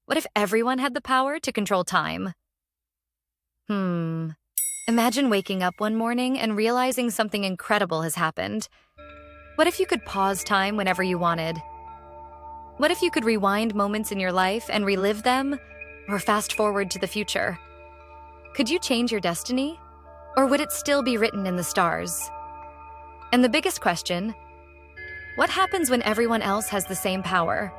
What if everyone had the power to control time? Imagine waking up one morning and realizing something incredible has happened. What if you could pause time whenever you wanted? What if you could rewind moments in your life and relive them, or fast forward to the future? Could you change your destiny? Or would it still be written in the stars? And the biggest question, what happens when everyone else has the same power?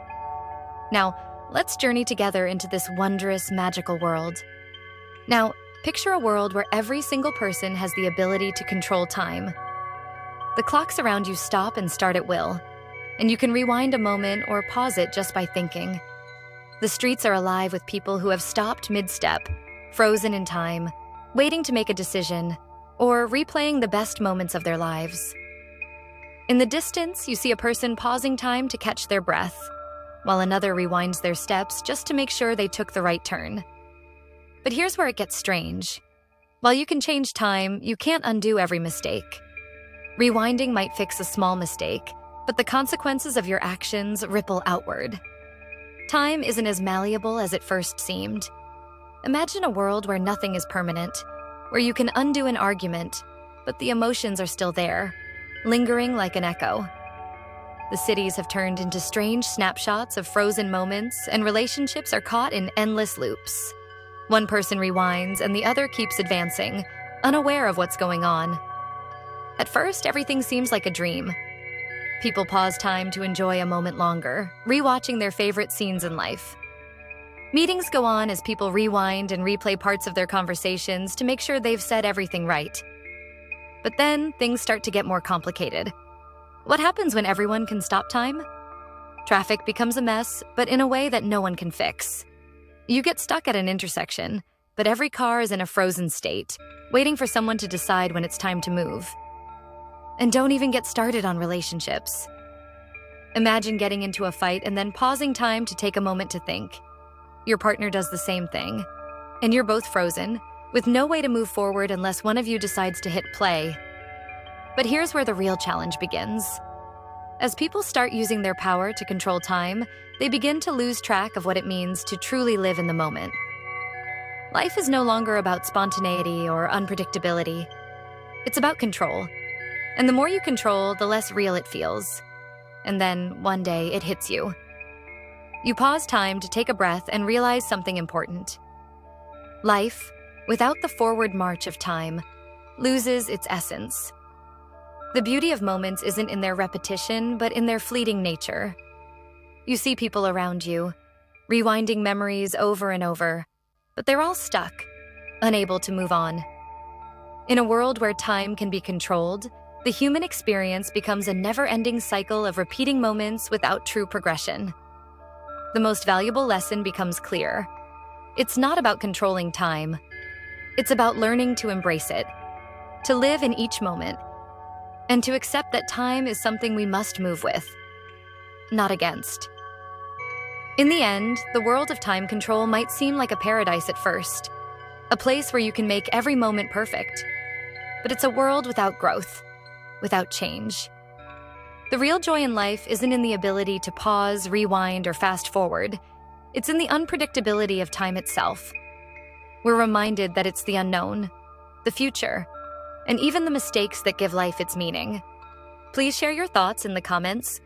Now, let's journey together into this wondrous, magical world. Now, picture a world where every single person has the ability to control time. The clocks around you stop and start at will, and you can rewind a moment or pause it just by thinking. The streets are alive with people who have stopped mid-step, frozen in time, waiting to make a decision, or replaying the best moments of their lives. In the distance, you see a person pausing time to catch their breath, while another rewinds their steps just to make sure they took the right turn. But here's where it gets strange. While you can change time, you can't undo every mistake. Rewinding might fix a small mistake, but the consequences of your actions ripple outward. Time isn't as malleable as it first seemed. Imagine a world where nothing is permanent, where you can undo an argument, but the emotions are still there, lingering like an echo. The cities have turned into strange snapshots of frozen moments, and relationships are caught in endless loops. One person rewinds and the other keeps advancing, unaware of what's going on. At first, everything seems like a dream. People pause time to enjoy a moment longer, rewatching their favorite scenes in life. Meetings go on as people rewind and replay parts of their conversations to make sure they've said everything right. But then, things start to get more complicated. What happens when everyone can stop time? Traffic becomes a mess, but in a way that no one can fix. You get stuck at an intersection, but every car is in a frozen state, waiting for someone to decide when it's time to move. And don't even get started on relationships. Imagine getting into a fight and then pausing time to take a moment to think. Your partner does the same thing, and you're both frozen, with no way to move forward unless one of you decides to hit play. But here's where the real challenge begins. As people start using their power to control time, they begin to lose track of what it means to truly live in the moment. Life is no longer about spontaneity or unpredictability. It's about control. And the more you control, the less real it feels. And then, one day, it hits you. You pause time to take a breath and realize something important. Life, without the forward march of time, loses its essence. The beauty of moments isn't in their repetition, but in their fleeting nature. You see people around you, rewinding memories over and over, but they're all stuck, unable to move on. In a world where time can be controlled, the human experience becomes a never-ending cycle of repeating moments without true progression. The most valuable lesson becomes clear. It's not about controlling time. It's about learning to embrace it, to live in each moment, and to accept that time is something we must move with, not against. In the end, the world of time control might seem like a paradise at first, a place where you can make every moment perfect. But it's a world without growth, without change. The real joy in life isn't in the ability to pause, rewind, or fast forward. It's in the unpredictability of time itself. We're reminded that it's the unknown, the future, and even the mistakes that give life its meaning. Please share your thoughts in the comments.